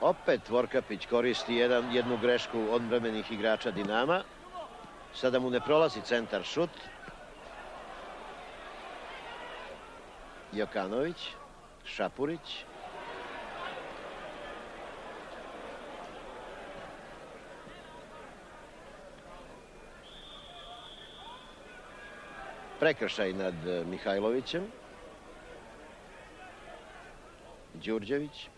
Opet Vorkapić koristi jednu grešku odbrambenih igrača Dinama. Sada mu ne prolazi centar šut. Jokanović, Šapurić. Prekršaj nad Mihajlovićem. Đurđević.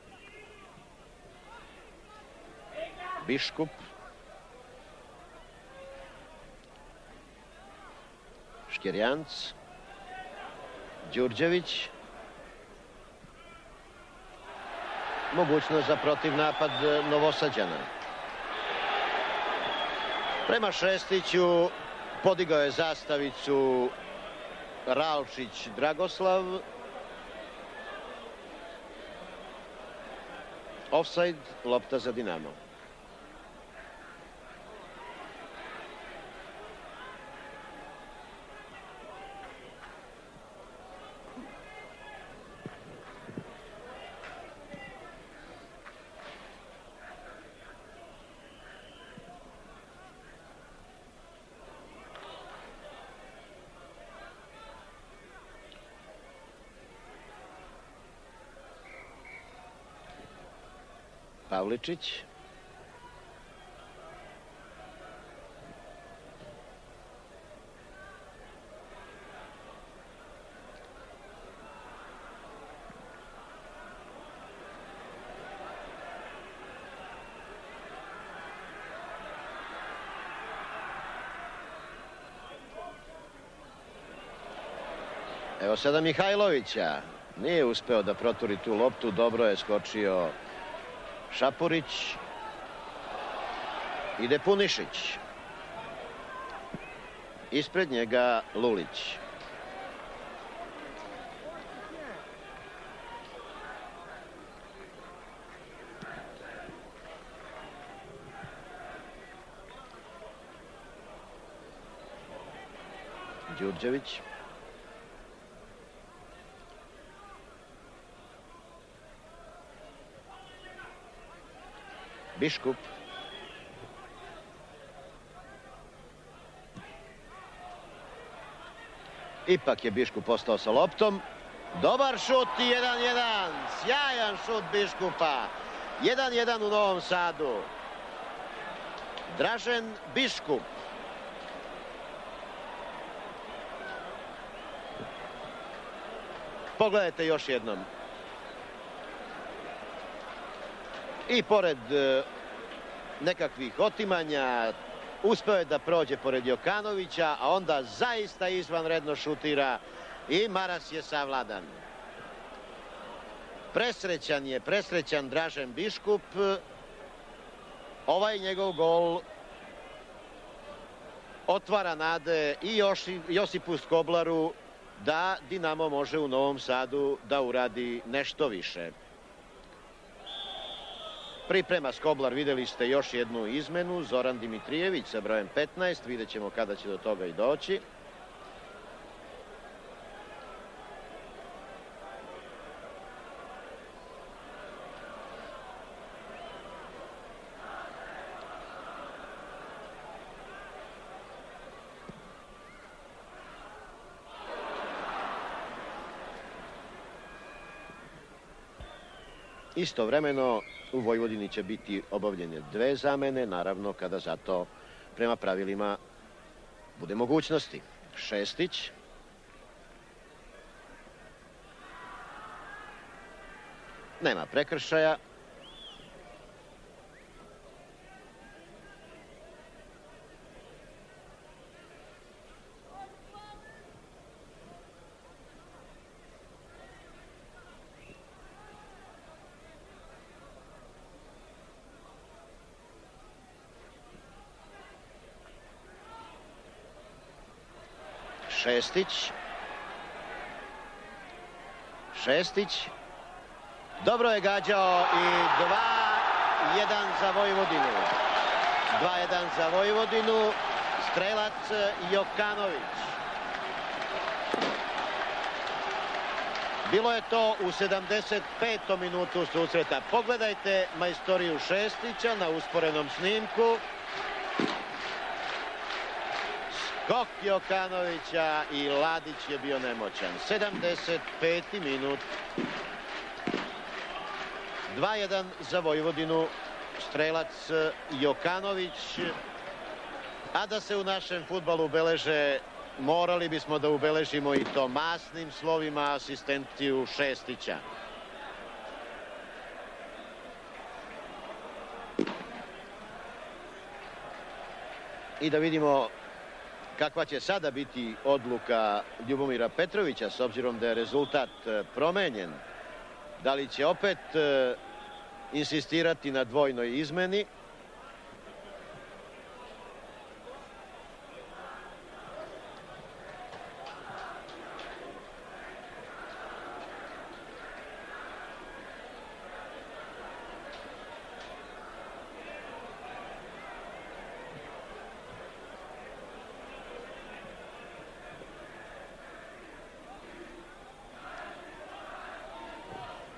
Biškup. Škerjanc. Đurđević. Mogućnost za protivnapad Novosađana. Prema Šestiću podigao je zastavicu Ralčić Dragoslav. Ofsajd, lopta za Dinamo. Pavličić. Evo sada Mihajlovića. Nije uspeo da proturi tu loptu. Dobro je skočio Šapurić. Ide Punišić. Ispred njega Lulić. Đurđević. Biškup. Ipak je Biškup ostao sa loptom. Dobar šut i 1-1. Sjajan šut Biškupa. 1-1 u Novom Sadu. Dražen Biškup. Pogledajte još jednom. I pored nekakvih otimanja uspeo je da prođe pored Jokanovića, a onda zaista izvanredno šutira i Maras je savladan. Presrećan Dražen Biškup. Ovaj njegov gol otvara nade i Josipu Skoblaru da Dinamo može u Novom Sadu da uradi nešto više. Priprema Skoblar, vidjeli ste još jednu izmenu. Zoran Dimitrijević sa brojem 15. Vidjet ćemo kada će do toga i doći. Istovremeno u Vojvodini će biti obavljene 2 zamene, naravno kada za to prema pravilima bude mogućnosti. Šestić. Nema prekršaja. Šestić. Dobro je gađao i 2-1 za Vojvodinu. 2-1 za Vojvodinu. Strelac Jokanović. Bilo je to u 75. minutu susreta. Pogledajte majstoriju Šestića na usporenom snimku. Skok Jokanovića i Ladić je bio nemoćan. 75. minut. 2:1 za Vojvodinu. Strelac Jokanović. A da se u našem fudbalu beleže, morali bismo da ubeležimo i to masnim slovima asistentiju Šestića. I da vidimo kakva će sada biti odluka Ljubomira Petrovića, s obzirom da je rezultat promenjen. Da li će opet insistirati na dvojnoj izmeni?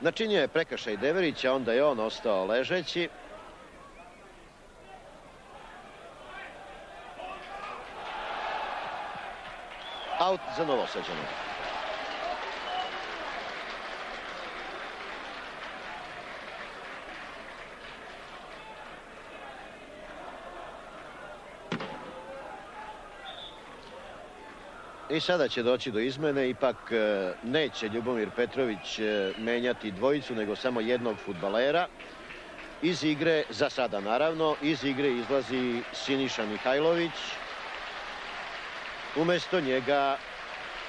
Načinio je prekršaj Deverića, onda je on ostao ležeći. Aut za Novosađane. I sada će doći do izmene, ipak neće Ljubomir Petrović menjati dvojicu, nego samo jednog fudbalera. Iz igre, za sada naravno, iz igre izlazi Siniša Mihajlović. Umesto njega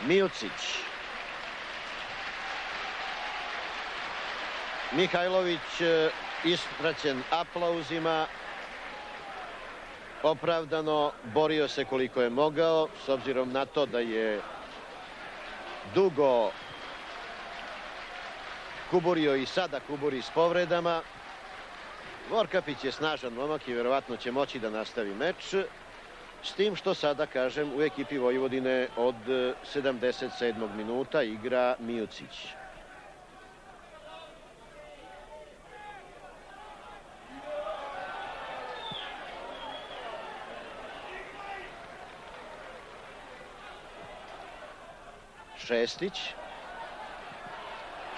Mijucić. Mihajlović ispraćen aplauzima. Opravdano borio se koliko je mogao, s obzirom na to da je dugo kuburio i sada kuburi s povredama. Vorkapić je snažan momak i verovatno će moći da nastavi meč, s tim što sada, kažem, u ekipi Vojvodine od 77. minuta igra Mijucić.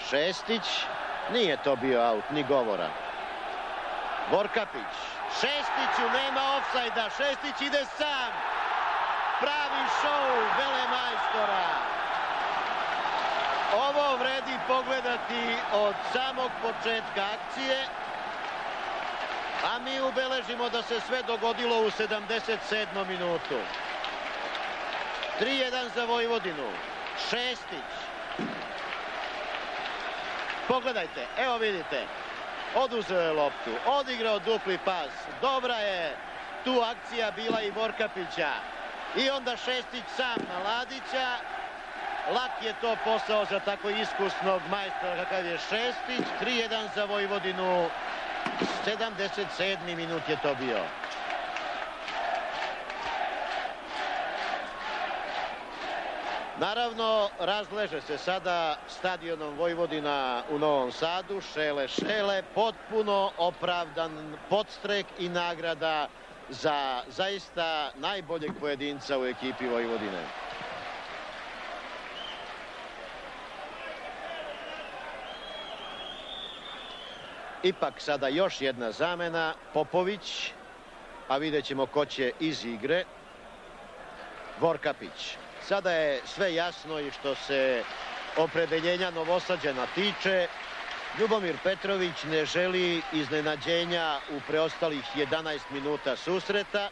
Šestić, nije to bio aut, ni govora. Vorkapić, Šestiću nema ofsajda, Šestić ide sam. Pravi šou velemajstora. Ovo vredi pogledati od samog početka akcije, a mi ubeležimo da se sve dogodilo u 77. minutu. 3:1 za Vojvodinu. Šestić. Pogledajte, evo vidite. Oduzeo je loptu, odigrao dupli pas. Dobra je tu akcija bila i Vorkapića. I onda Šestić sam na Ladića. Lak je to posao za tako iskusnog majstora kakav je Šestić. 3:1 za Vojvodinu. 77. minut je to bio. Naravno, razleže se sada stadionom Vojvodina u Novom Sadu. Šele, potpuno opravdan podstrek i nagrada za zaista najboljeg pojedinca u ekipi Vojvodine. Ipak sada još jedna zamena, Popović, a vidjet ćemo ko će iz igre. Vorkapić. Sada je sve jasno i što se opredeljenja Novosađana tiče. Ljubomir Petrović ne želi iznenađenja u preostalih 11 minuta susreta.